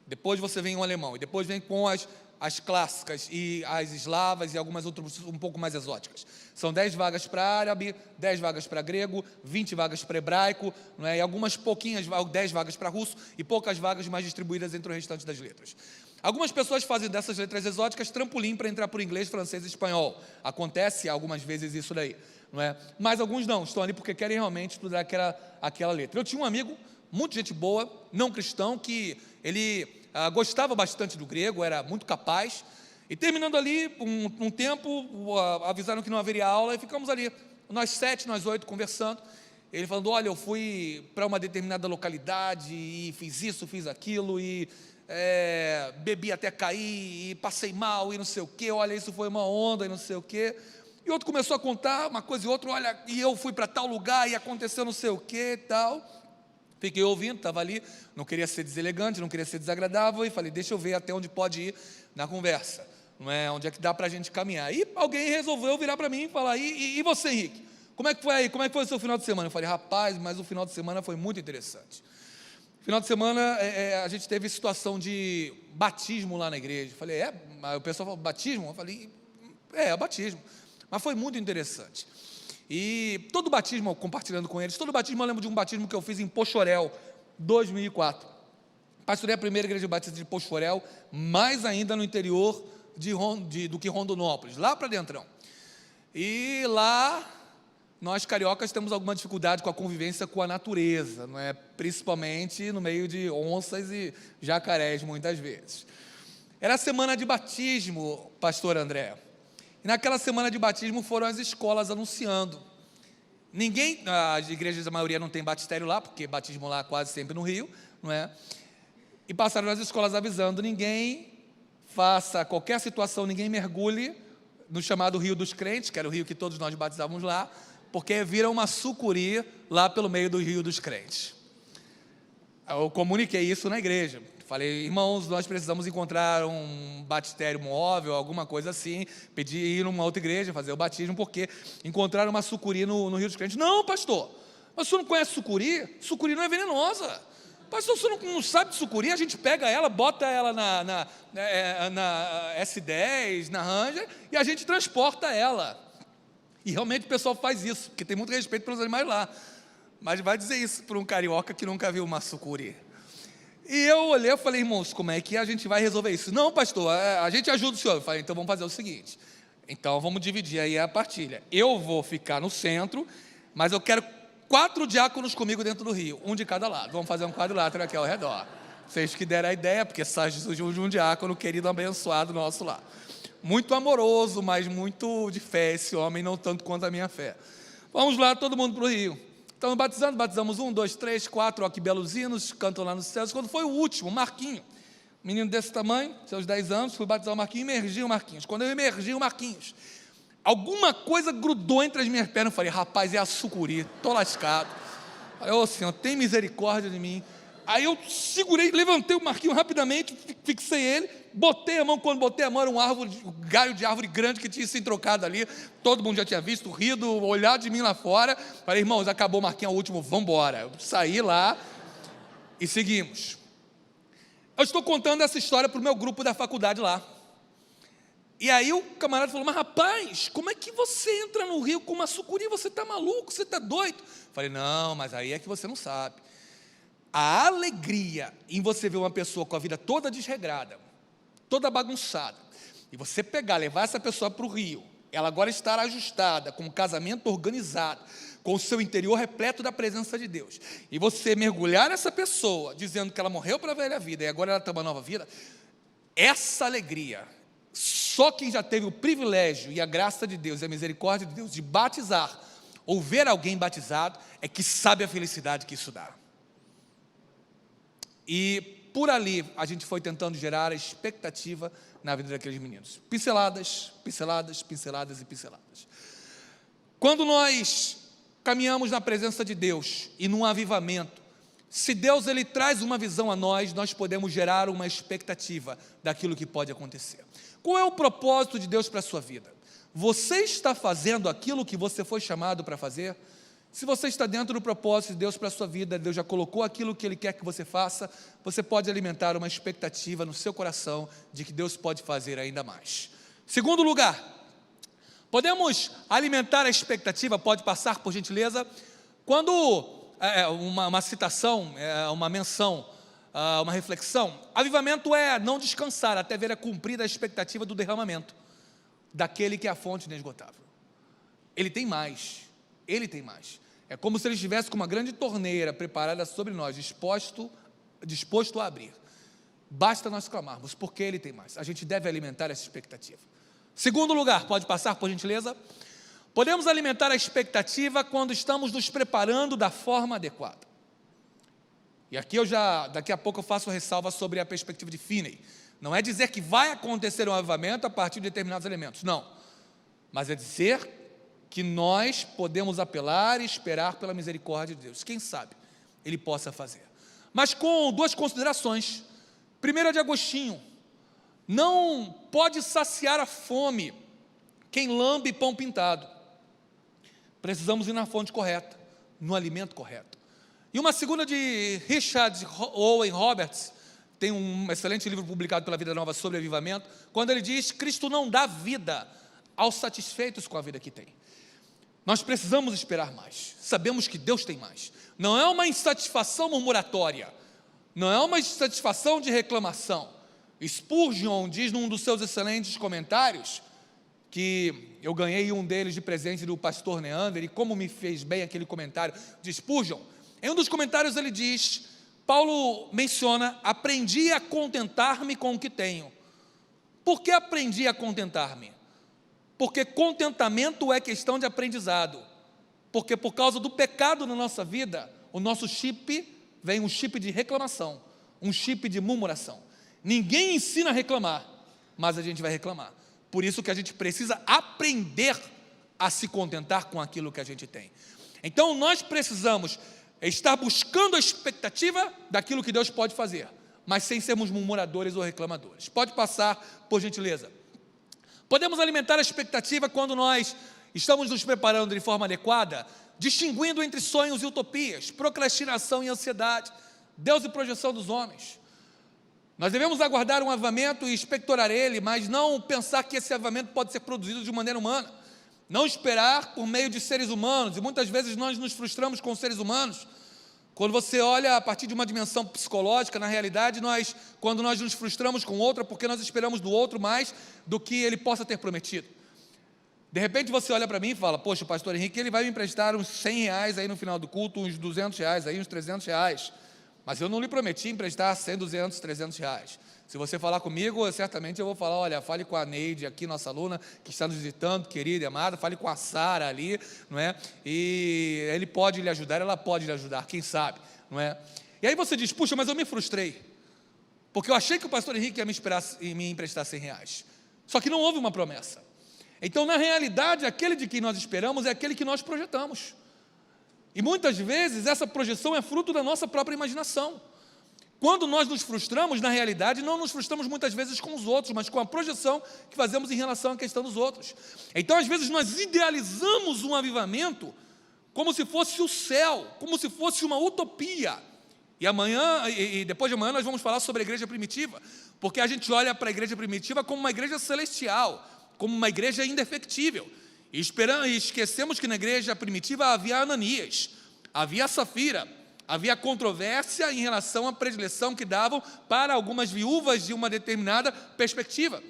Depois você vem o alemão, e depois vem com as clássicas e as eslavas e algumas outras um pouco mais exóticas. São 10 vagas para árabe, 10 vagas para grego, 20 vagas para hebraico, não é? E algumas pouquinhas, 10 vagas para russo e poucas vagas mais distribuídas entre o restante das letras. Algumas pessoas fazem dessas letras exóticas trampolim para entrar por inglês, francês e espanhol. Acontece algumas vezes isso daí, não é? Mas alguns não, estão ali porque querem realmente estudar aquela letra. Eu tinha um amigo, muito gente boa, não cristão, que ele gostava bastante do grego, era muito capaz, e terminando ali um tempo, avisaram que não haveria aula, e ficamos ali, nós 7, nós 8, conversando, ele falando: olha, eu fui para uma determinada localidade, e fiz isso, fiz aquilo, e bebi até cair, e passei mal, e não sei o quê, olha, isso foi uma onda, e não sei o quê. E outro começou a contar uma coisa e outra: olha, e eu fui para tal lugar, e aconteceu não sei o quê, e tal. Fiquei ouvindo, estava ali, não queria ser deselegante, não queria ser desagradável, e falei: deixa eu ver até onde pode ir na conversa, não é? Onde é que dá para a gente caminhar. E alguém resolveu virar para mim e falar: e você, Henrique? Como é que foi aí? Como é que foi o seu final de semana? Eu falei: rapaz, mas o final de semana foi muito interessante. Final de semana a gente teve situação de batismo lá na igreja. Eu falei: o pessoal falou: batismo? Eu falei: batismo. Mas foi muito interessante. E todo batismo, compartilhando com eles, todo batismo, eu lembro de um batismo que eu fiz em Pochorel, 2004. Pastorei a primeira igreja batista de Pochorel, mais ainda no interior do que Rondonópolis, lá para dentro. E lá, nós cariocas temos alguma dificuldade com a convivência com a natureza, não é? Principalmente no meio de onças e jacarés, muitas vezes. Era a semana de batismo, pastor André. E naquela semana de batismo foram as escolas anunciando. As igrejas, a maioria não tem batistério lá, porque batismo lá quase sempre no Rio, não é? E passaram as escolas avisando: ninguém faça qualquer situação, ninguém mergulhe no chamado Rio dos Crentes, que era o rio que todos nós batizávamos lá, porque vira uma sucuri lá pelo meio do Rio dos Crentes. Eu comuniquei isso na igreja. Falei: irmãos, nós precisamos encontrar um batistério móvel, alguma coisa assim, pedir ir numa outra igreja, fazer o batismo, porque encontraram uma sucuri no Rio dos Crentes. Não, pastor, Mas o senhor não conhece sucuri? Sucuri não é venenosa. Pastor, o senhor não sabe de sucuri? A gente pega ela, bota ela na S10, na Ranger, e a gente transporta ela. E realmente o pessoal faz isso, porque tem muito respeito pelos animais lá. Mas vai dizer isso para um carioca que nunca viu uma sucuri. E eu olhei e falei, irmãos, como é que a gente vai resolver isso? Não, pastor, a gente ajuda o senhor. Eu falei, então vamos fazer o seguinte, então vamos dividir aí a partilha. Eu vou ficar no centro, mas eu quero 4 diáconos comigo dentro do rio, um de cada lado. Vamos fazer um quadrilátero aqui ao redor. Vocês que deram a ideia, porque surgiu de um diácono querido, abençoado nosso lá. Muito amoroso, mas muito de fé esse homem, não tanto quanto a minha fé. Vamos lá, todo mundo para o rio. Estamos batizamos 1, 2, 3, 4, ó que belos hinos, cantam lá nos céus. Quando foi o último, Marquinho, menino desse tamanho, seus 10 anos, fui batizar o Marquinho, imergi o Marquinhos. Quando eu imergi o Marquinhos, alguma coisa grudou entre as minhas pernas. Eu falei, rapaz, é a sucuri, estou lascado. Falei, ô Senhor, tem misericórdia de mim. Aí eu segurei, levantei o Marquinho rapidamente, fixei ele, botei a mão. Quando botei a mão, era um galho de árvore grande que tinha sido trocado ali. Todo mundo já tinha visto, rido, olhado de mim lá fora. Falei, irmãos, acabou o Marquinho, é o último, vamos embora. Eu saí lá e seguimos. Eu estou contando essa história para o meu grupo da faculdade lá. E aí o camarada falou, mas rapaz, como é que você entra no rio com uma sucuri? Você está maluco, você está doido? Falei, não, mas aí é que você não sabe. A alegria em você ver uma pessoa com a vida toda desregrada, toda bagunçada, e você pegar, levar essa pessoa para o rio, ela agora estar ajustada, com um casamento organizado, com o seu interior repleto da presença de Deus, e você mergulhar nessa pessoa, dizendo que ela morreu para a velha vida, e agora ela tem uma nova vida, essa alegria, só quem já teve o privilégio e a graça de Deus e a misericórdia de Deus de batizar, ou ver alguém batizado, é que sabe a felicidade que isso dá. E por ali a gente foi tentando gerar a expectativa na vida daqueles meninos. Pinceladas, pinceladas, pinceladas e pinceladas. Quando nós caminhamos na presença de Deus e num avivamento, se Deus ele traz uma visão a nós, nós podemos gerar uma expectativa daquilo que pode acontecer. Qual é o propósito de Deus para a sua vida? Você está fazendo aquilo que você foi chamado para fazer? Se você está dentro do propósito de Deus para a sua vida, Deus já colocou aquilo que Ele quer que você faça, você pode alimentar uma expectativa no seu coração de que Deus pode fazer ainda mais. Segundo lugar, podemos alimentar a expectativa, pode passar por gentileza, quando uma citação, uma menção, uma reflexão, avivamento é não descansar até ver a cumprida a expectativa do derramamento, daquele que é a fonte inesgotável. Ele tem mais. Ele tem mais. É como se ele estivesse com uma grande torneira preparada sobre nós, disposto a abrir. Basta nós clamarmos, porque ele tem mais. A gente deve alimentar essa expectativa. Segundo lugar, pode passar por gentileza? Podemos alimentar a expectativa quando estamos nos preparando da forma adequada. E aqui daqui a pouco eu faço ressalva sobre a perspectiva de Finney. Não é dizer que vai acontecer um avivamento a partir de determinados elementos, não. Mas é dizer que nós podemos apelar e esperar pela misericórdia de Deus. Quem sabe Ele possa fazer. Mas com 2 considerações. Primeira de Agostinho, não pode saciar a fome quem lambe pão pintado. Precisamos ir na fonte correta, no alimento correto. E uma segunda de Richard Owen Roberts, tem um excelente livro publicado pela Vida Nova sobre avivamento, quando ele diz, Cristo não dá vida aos satisfeitos com a vida que tem. Nós precisamos esperar mais, sabemos que Deus tem mais. Não é uma insatisfação murmuratória, não é uma insatisfação de reclamação. Spurgeon diz num dos seus excelentes comentários, que eu ganhei um deles de presente do pastor Neander, e como me fez bem aquele comentário de Spurgeon, em um dos comentários ele diz, Paulo menciona, aprendi a contentar-me com o que tenho. Por que aprendi a contentar-me? Porque contentamento é questão de aprendizado. Porque por causa do pecado na nossa vida, o nosso chip vem um chip de reclamação, um chip de murmuração. Ninguém ensina a reclamar, mas a gente vai reclamar. Por isso que a gente precisa aprender a se contentar com aquilo que a gente tem. Então nós precisamos estar buscando a expectativa daquilo que Deus pode fazer, mas sem sermos murmuradores ou reclamadores. Pode passar, por gentileza. Podemos alimentar a expectativa quando nós estamos nos preparando de forma adequada, distinguindo entre sonhos e utopias, procrastinação e ansiedade, Deus e projeção dos homens. Nós devemos aguardar um avivamento e expectorar ele, mas não pensar que esse avivamento pode ser produzido de maneira humana. Não esperar por meio de seres humanos, e muitas vezes nós nos frustramos com seres humanos. Quando você olha a partir de uma dimensão psicológica, na realidade, quando nós nos frustramos com outro, é porque nós esperamos do outro mais do que ele possa ter prometido. De repente você olha para mim e fala, poxa, o pastor Henrique, ele vai me emprestar uns 100 reais aí no final do culto, uns 200 reais aí, uns 300 reais. Mas eu não lhe prometi emprestar 100, 200, 300 reais. Se você falar comigo, certamente eu vou falar, olha, fale com a Neide aqui, nossa aluna, que está nos visitando, querida e amada, fale com a Sara ali, não é? E ele pode lhe ajudar, ela pode lhe ajudar, quem sabe, não é? E aí você diz, puxa, mas eu me frustrei, porque eu achei que o pastor Henrique ia me emprestar 100 reais. Só que não houve uma promessa. Então, na realidade, aquele de quem nós esperamos é aquele que nós projetamos. E muitas vezes essa projeção é fruto da nossa própria imaginação. Quando nós nos frustramos, na realidade, não nos frustramos muitas vezes com os outros, mas com a projeção que fazemos em relação à questão dos outros. Então, às vezes, nós idealizamos um avivamento como se fosse o céu, como se fosse uma utopia. E amanhã, e depois de amanhã, nós vamos falar sobre a igreja primitiva, porque a gente olha para a igreja primitiva como uma igreja celestial, como uma igreja indefectível. E esquecemos que na igreja primitiva havia Ananias, havia Safira, havia controvérsia em relação à predileção que davam para algumas viúvas de uma determinada perspectiva.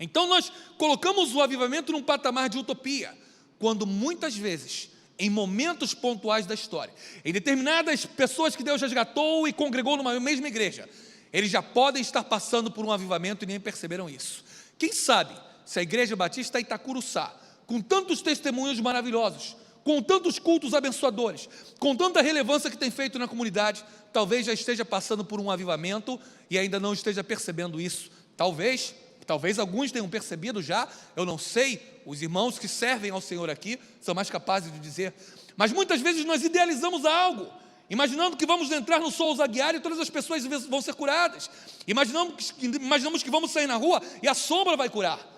Então nós colocamos o avivamento num patamar de utopia, quando muitas vezes, em momentos pontuais da história, em determinadas pessoas que Deus resgatou e congregou numa mesma igreja, eles já podem estar passando por um avivamento e nem perceberam isso. Quem sabe se a Igreja Batista Itacuruçá, com tantos testemunhos maravilhosos, com tantos cultos abençoadores, com tanta relevância que tem feito na comunidade, talvez já esteja passando por um avivamento e ainda não esteja percebendo isso. Talvez alguns tenham percebido já, eu não sei, os irmãos que servem ao Senhor aqui são mais capazes de dizer, mas muitas vezes nós idealizamos algo, imaginando que vamos entrar no Souza Aguiar e todas as pessoas vão ser curadas, imaginamos que vamos sair na rua e a sombra vai curar,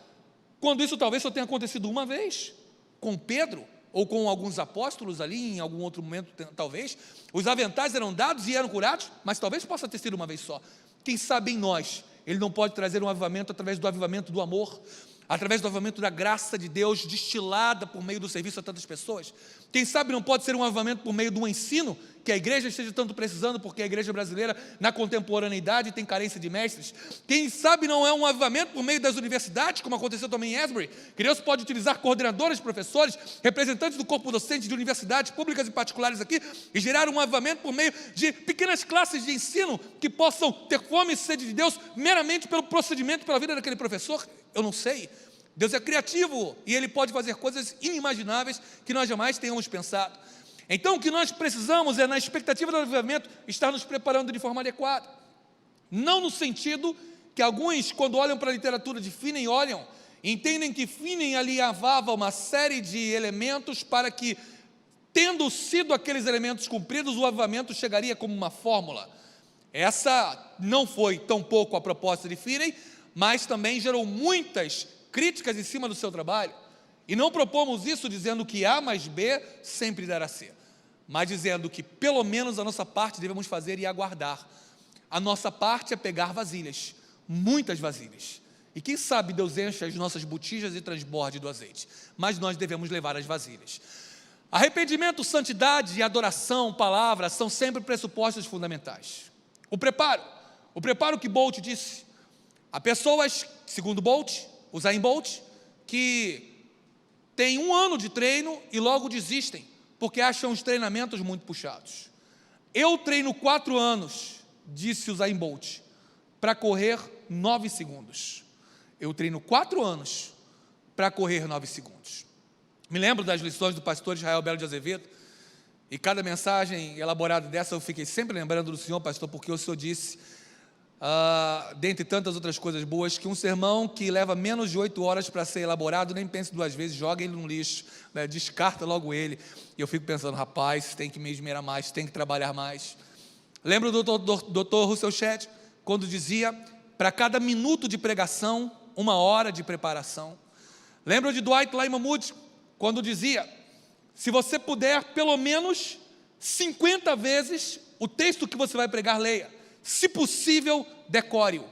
quando isso talvez só tenha acontecido uma vez, com Pedro, ou com alguns apóstolos ali, em algum outro momento talvez, os aventais eram dados e eram curados, mas talvez possa ter sido uma vez só. Quem sabe em nós, ele não pode trazer um avivamento através do avivamento do amor, através do avivamento da graça de Deus destilada por meio do serviço a tantas pessoas. Quem sabe não pode ser um avivamento por meio do ensino que a igreja esteja tanto precisando, porque a igreja brasileira na contemporaneidade tem carência de mestres. Quem sabe não é um avivamento por meio das universidades, como aconteceu também em Asbury, que Deus pode utilizar coordenadores, professores, representantes do corpo docente de universidades públicas e particulares aqui, e gerar um avivamento por meio de pequenas classes de ensino que possam ter fome e sede de Deus meramente pelo procedimento, pela vida daquele professor. Eu não sei. Deus é criativo e Ele pode fazer coisas inimagináveis que nós jamais tenhamos pensado. Então o que nós precisamos é, na expectativa do avivamento, estar nos preparando de forma adequada. Não no sentido que alguns, quando olham para a literatura de Finney, olham e entendem que Finney alinhavava uma série de elementos para que, tendo sido aqueles elementos cumpridos, o avivamento chegaria como uma fórmula. Essa não foi tão pouco a proposta de Finney, mas também gerou muitas críticas em cima do seu trabalho. E não propomos isso dizendo que A mais B sempre dará C, mas dizendo que pelo menos a nossa parte devemos fazer e aguardar. A nossa parte é pegar vasilhas, muitas vasilhas. E quem sabe Deus enche as nossas botijas e transborde do azeite, mas nós devemos levar as vasilhas. Arrependimento, santidade e adoração, palavra, são sempre pressupostos fundamentais. O preparo que Bolt disse, há pessoas, segundo Bolt, Usain Bolt, que têm 1 ano de treino e logo desistem, porque acham os treinamentos muito puxados. Eu treino 4 anos, disse Usain Bolt, para correr 9 segundos. Eu treino 4 anos para correr 9 segundos. Me lembro das lições do pastor Israel Belo de Azevedo, e cada mensagem elaborada dessa eu fiquei sempre lembrando do Senhor, pastor, porque o Senhor disse, dentre tantas outras coisas boas, que um sermão que leva menos de 8 horas para ser elaborado, nem pense 2 vezes, joga ele no lixo, né, descarta logo ele. E eu fico pensando, rapaz, tem que me esmerar mais, tem que trabalhar mais. Lembro do Dr. Russell Shedd, quando dizia, para cada minuto de pregação, 1 hora de preparação. Lembro de Dwight Lyman Moody, quando dizia: se você puder, pelo menos 50 vezes o texto que você vai pregar, leia. Se possível, decore-o.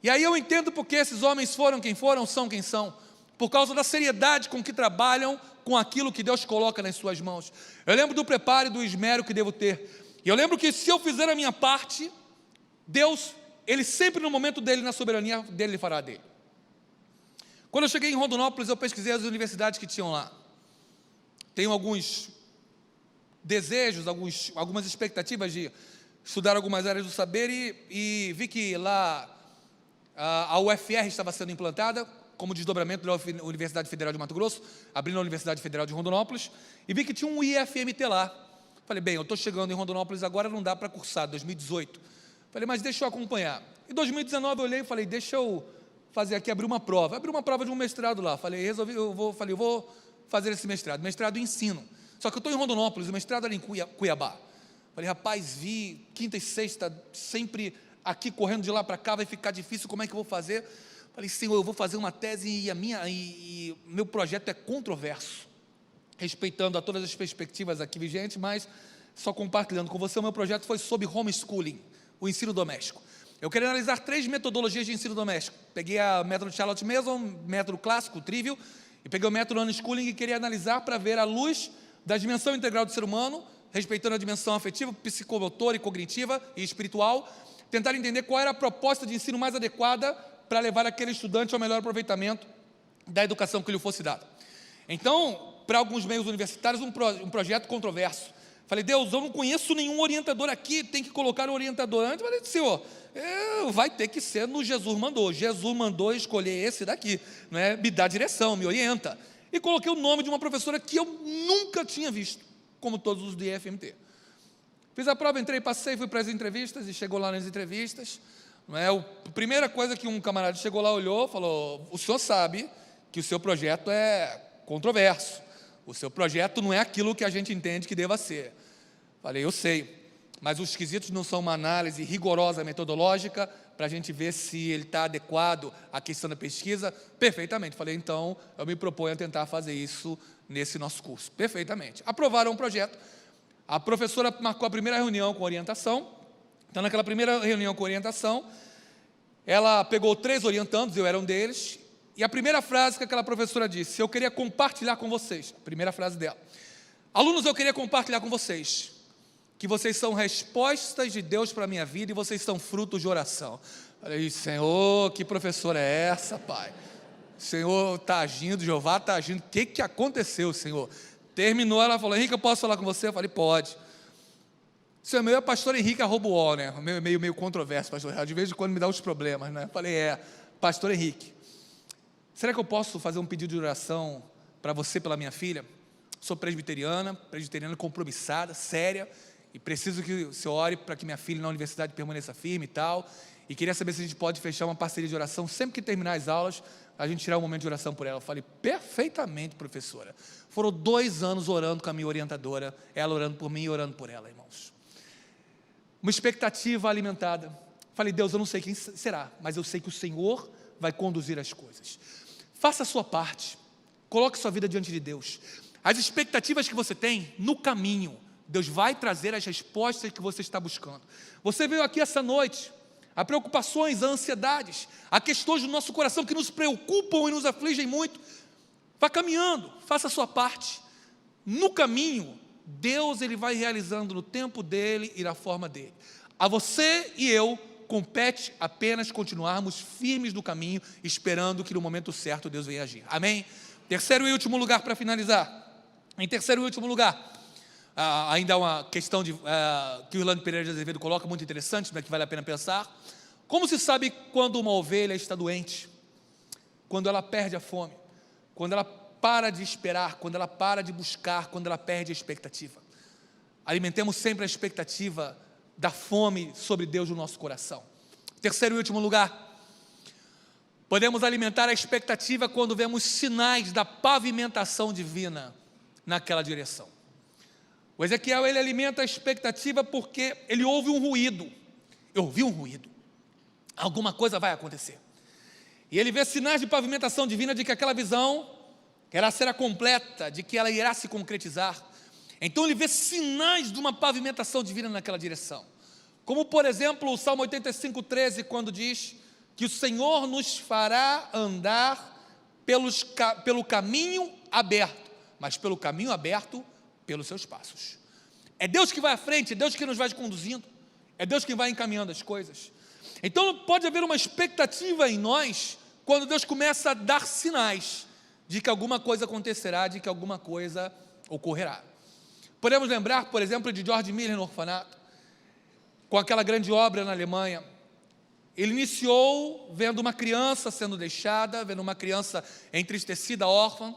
E aí eu entendo porque esses homens foram quem foram, são quem são, por causa da seriedade com que trabalham com aquilo que Deus coloca nas suas mãos. Eu lembro do preparo e do esmero que devo ter. E eu lembro que se eu fizer a minha parte, Deus, Ele sempre no momento dele, na soberania dele, Ele fará dele. Quando eu cheguei em Rondonópolis, eu pesquisei as universidades que tinham lá. Tenho alguns desejos, algumas expectativas de estudar algumas áreas do saber e vi que lá a UFR estava sendo implantada como desdobramento da Universidade Federal de Mato Grosso, abrindo a Universidade Federal de Rondonópolis, e vi que tinha um IFMT lá. Falei, bem, eu estou chegando em Rondonópolis agora, não dá para cursar, 2018. Falei, mas deixa eu acompanhar. Em 2019 eu olhei e falei, deixa eu fazer aqui, abrir uma prova. Abri uma prova de um mestrado lá. Falei, eu vou fazer esse mestrado em ensino. Só que eu estou em Rondonópolis, o mestrado era em Cuiabá. Falei, rapaz, vi quinta e sexta, sempre aqui correndo de lá para cá, vai ficar difícil, como é que eu vou fazer? Falei, Senhor, eu vou fazer uma tese e meu projeto é controverso, respeitando a todas as perspectivas aqui vigentes, mas só compartilhando com você, o meu projeto foi sobre homeschooling, o ensino doméstico. Eu queria analisar 3 metodologias de ensino doméstico. Peguei a método Charlotte Mason, método clássico, o trivial, e peguei o método unschooling e queria analisar para ver a luz da dimensão integral do ser humano, respeitando a dimensão afetiva, psicomotora e cognitiva e espiritual, tentar entender qual era a proposta de ensino mais adequada para levar aquele estudante ao melhor aproveitamento da educação que lhe fosse dada. Então, para alguns meios universitários, um projeto controverso. Falei, Deus, eu não conheço nenhum orientador aqui, tem que colocar um orientador antes. Falei, Senhor, vai ter que ser no Jesus mandou. Jesus mandou escolher esse daqui, não é? Me dá direção, me orienta. E coloquei o nome de uma professora que eu nunca tinha visto, como todos os do IFMT. Fiz a prova, entrei, passei, fui para as entrevistas e chegou lá nas entrevistas. Não é? A primeira coisa que um camarada chegou lá, olhou, falou, o senhor sabe que o seu projeto é controverso. O seu projeto não é aquilo que a gente entende que deva ser. Falei, eu sei, mas os quesitos não são uma análise rigorosa metodológica para a gente ver se ele está adequado à questão da pesquisa? Perfeitamente. Falei, então, eu me proponho a tentar fazer isso nesse nosso curso. Perfeitamente. Aprovaram o projeto. A professora marcou a primeira reunião com orientação. Então, naquela primeira reunião com orientação, ela pegou 3 orientandos, eu era um deles, e a primeira frase que aquela professora disse, eu queria compartilhar com vocês, a primeira frase dela, alunos, eu queria compartilhar com vocês, que vocês são respostas de Deus para a minha vida e vocês são frutos de oração. Falei, Senhor, que professora é essa, Pai? O Senhor está agindo, Jeová está agindo, o que aconteceu, Senhor? Terminou, ela falou, Henrique, eu posso falar com você? Eu falei, pode. Seu meu é pastor Henrique Arroboó, né? Meio controverso, pastor. De vez em quando me dá uns problemas, né? Eu falei, pastor Henrique, será que eu posso fazer um pedido de oração para você, pela minha filha? Sou presbiteriana compromissada, séria, e preciso que o senhor ore para que minha filha na universidade permaneça firme e tal, e queria saber se a gente pode fechar uma parceria de oração, sempre que terminar as aulas, a gente tirar um momento de oração por ela. Eu falei, perfeitamente, professora. Foram 2 anos orando com a minha orientadora, ela orando por mim e orando por ela, irmãos. Uma expectativa alimentada. Falei, Deus, eu não sei quem será, mas eu sei que o Senhor vai conduzir as coisas. Faça a sua parte, coloque sua vida diante de Deus. As expectativas que você tem, no caminho, Deus vai trazer as respostas que você está buscando. Você veio aqui essa noite, há preocupações, há ansiedades, há questões do nosso coração que nos preocupam e nos afligem muito. Vá caminhando, faça a sua parte. No caminho, Deus ele vai realizando no tempo dele e na forma dele. A você e eu compete apenas continuarmos firmes no caminho, esperando que no momento certo Deus venha agir. Amém? Terceiro e último lugar para finalizar. Em terceiro e último lugar, ainda há uma questão que o Orlando Pereira de Azevedo coloca, muito interessante, que vale a pena pensar. Como se sabe quando uma ovelha está doente? Quando ela perde a fome, quando ela para de esperar, quando ela para de buscar, quando ela perde a expectativa. Alimentemos sempre a expectativa da fome sobre Deus no nosso coração. Terceiro e último lugar, podemos alimentar a expectativa quando vemos sinais da pavimentação divina naquela direção. O Ezequiel, ele alimenta a expectativa porque ele ouve um ruído. Eu ouvi um ruído. Alguma coisa vai acontecer. E ele vê sinais de pavimentação divina de que aquela visão ela será completa, de que ela irá se concretizar. Então ele vê sinais de uma pavimentação divina naquela direção. Como, por exemplo, o Salmo 85:13, quando diz que o Senhor nos fará andar pelo caminho aberto, mas pelo caminho aberto pelos seus passos. É Deus que vai à frente, é Deus que nos vai conduzindo, é Deus que vai encaminhando as coisas. Então pode haver uma expectativa em nós, quando Deus começa a dar sinais de que alguma coisa acontecerá, de que alguma coisa ocorrerá. Podemos lembrar, por exemplo, de George Miller no orfanato, com aquela grande obra na Alemanha. Ele iniciou vendo uma criança sendo deixada, vendo uma criança entristecida, órfã,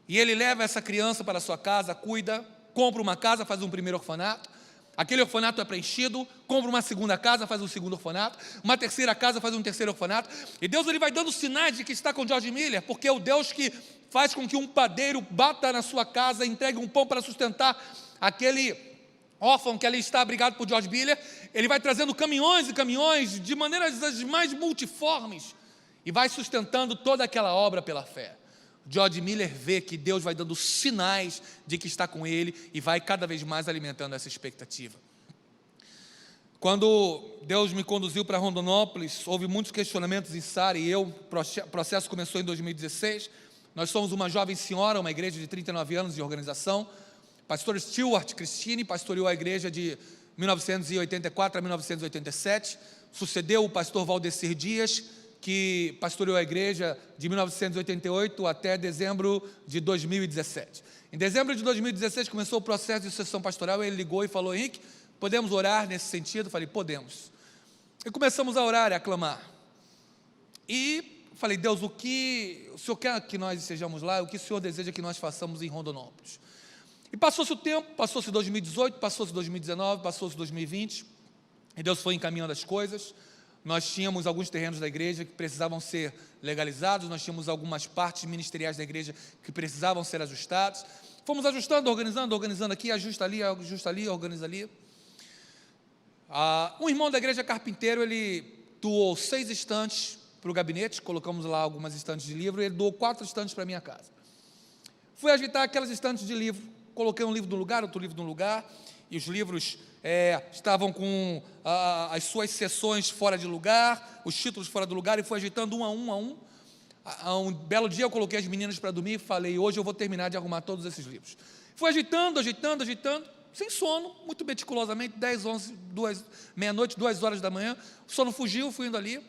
e ele leva essa criança para a sua casa, cuida, compra uma casa, faz um primeiro orfanato, aquele orfanato é preenchido, compra uma segunda casa, faz um segundo orfanato, uma terceira casa, faz um terceiro orfanato, e Deus ele vai dando sinais de que está com George Miller, porque é o Deus que faz com que um padeiro bata na sua casa, entregue um pão para sustentar aquele órfão que ali está abrigado por George Miller. Ele vai trazendo caminhões e caminhões, de maneiras as mais multiformes, e vai sustentando toda aquela obra pela fé. George Miller vê que Deus vai dando sinais de que está com ele, e vai cada vez mais alimentando essa expectativa. Quando Deus me conduziu para Rondonópolis, houve muitos questionamentos em Sara e eu. O processo começou em 2016, nós somos uma jovem senhora, uma igreja de 39 anos de organização. Pastor Stuart Christine pastoreou a igreja de 1984 a 1987, sucedeu o pastor Valdecir Dias, que pastoreou a igreja de 1988 até dezembro de 2017. Em dezembro de 2016 começou o processo de sucessão pastoral, ele ligou e falou: Henrique, podemos orar nesse sentido? Eu falei: podemos. E começamos a orar e a clamar. E falei: Deus, o Senhor quer que nós estejamos lá? O que o Senhor deseja que nós façamos em Rondonópolis? E passou-se o tempo, passou-se 2018, passou-se 2019, passou-se 2020, e Deus foi encaminhando as coisas. Nós tínhamos alguns terrenos da igreja que precisavam ser legalizados, nós tínhamos algumas partes ministeriais da igreja que precisavam ser ajustadas. Fomos ajustando, organizando aqui, ajusta ali, organiza ali. Um irmão da igreja carpinteiro, ele doou 6 estantes para o gabinete, colocamos lá algumas estantes de livro, e ele doou 4 estantes para a minha casa. Fui ajeitar aquelas estantes de livro, coloquei um livro num lugar, outro livro num lugar, e os livros estavam com as suas seções fora de lugar, os títulos fora do lugar, e fui ajeitando um a um. Um belo dia eu coloquei as meninas para dormir e falei: hoje eu vou terminar de arrumar todos esses livros. Fui ajeitando, sem sono, muito meticulosamente, 10, 11, meia-noite, 2 horas da manhã, o sono fugiu, fui indo ali,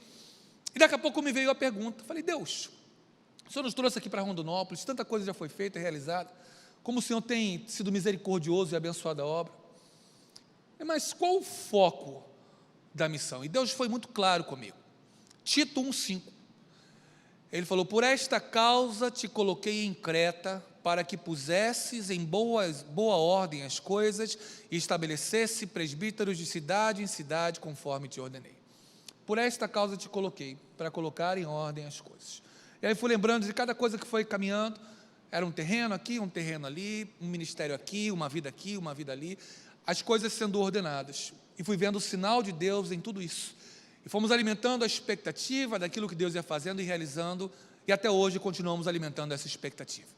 e daqui a pouco me veio a pergunta, falei: Deus, o Senhor nos trouxe aqui para Rondonópolis, tanta coisa já foi feita e realizada, como o Senhor tem sido misericordioso e abençoado a obra, mas qual o foco da missão? E Deus foi muito claro comigo. Tito 1,5, ele falou: por esta causa te coloquei em Creta, para que pusesses em boa ordem as coisas, e estabelecesse presbíteros de cidade em cidade, conforme te ordenei. Por esta causa te coloquei, para colocar em ordem as coisas. E aí fui lembrando de cada coisa que foi caminhando. Era um terreno aqui, um terreno ali, um ministério aqui, uma vida ali, as coisas sendo ordenadas. E fui vendo o sinal de Deus em tudo isso. E fomos alimentando a expectativa daquilo que Deus ia fazendo e realizando, e até hoje continuamos alimentando essa expectativa.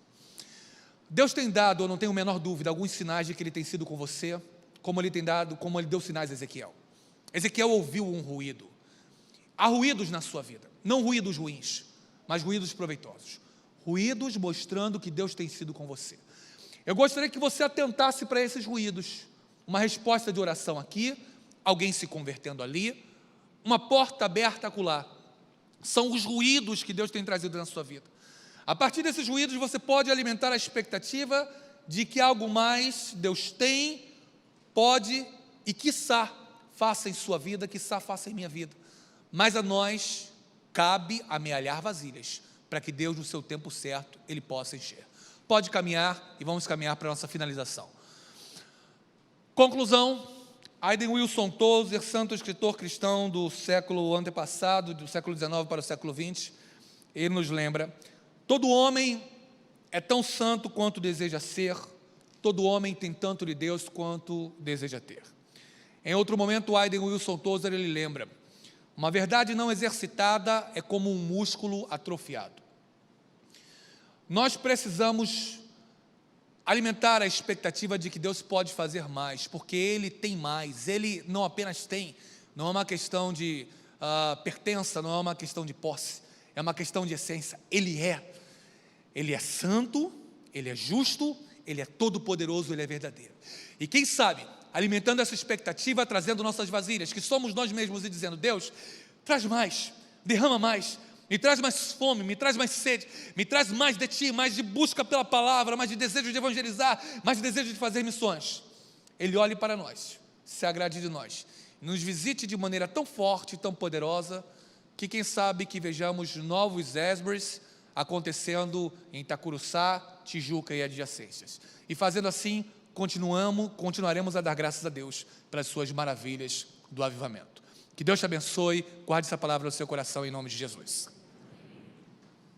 Deus tem dado, eu não tenho a menor dúvida, alguns sinais de que Ele tem sido com você, como Ele deu sinais a Ezequiel. Ezequiel ouviu um ruído. Há ruídos na sua vida, não ruídos ruins, mas ruídos proveitosos. Ruídos mostrando que Deus tem sido com você. Eu gostaria que você atentasse para esses ruídos. Uma resposta de oração aqui, alguém se convertendo ali, uma porta aberta acolá. São os ruídos que Deus tem trazido na sua vida. A partir desses ruídos você pode alimentar a expectativa de que algo mais Deus tem, pode e quiçá faça em sua vida, quiçá faça em minha vida. Mas a nós cabe amealhar vasilhas, para que Deus, no seu tempo certo, Ele possa encher. Pode caminhar, e vamos caminhar para a nossa finalização. Conclusão: Hayden Wilson Tozer, santo escritor cristão do século antepassado, do século XIX para o século XX, ele nos lembra: todo homem é tão santo quanto deseja ser, todo homem tem tanto de Deus quanto deseja ter. Em outro momento, Hayden Wilson Tozer, ele lembra: uma verdade não exercitada é como um músculo atrofiado. nós precisamos alimentar a expectativa de que Deus pode fazer mais, porque Ele tem mais. Ele não apenas tem, não é uma questão de pertença, não é uma questão de posse, é uma questão de essência. Ele é santo, Ele é justo, Ele é todo-poderoso, Ele é verdadeiro. E quem sabe, alimentando essa expectativa, trazendo nossas vasilhas, que somos nós mesmos, e dizendo: Deus, traz mais, derrama mais, me traz mais fome, me traz mais sede, me traz mais de Ti, mais de busca pela palavra, mais de desejo de evangelizar, mais de desejo de fazer missões. Ele olhe para nós, se agrade de nós, nos visite de maneira tão forte, tão poderosa, que quem sabe que vejamos novos Asburys acontecendo em Itacuruçá, Tijuca e adjacências. E fazendo assim, continuaremos a dar graças a Deus pelas suas maravilhas do avivamento. Que Deus te abençoe, guarde essa palavra no seu coração em nome de Jesus.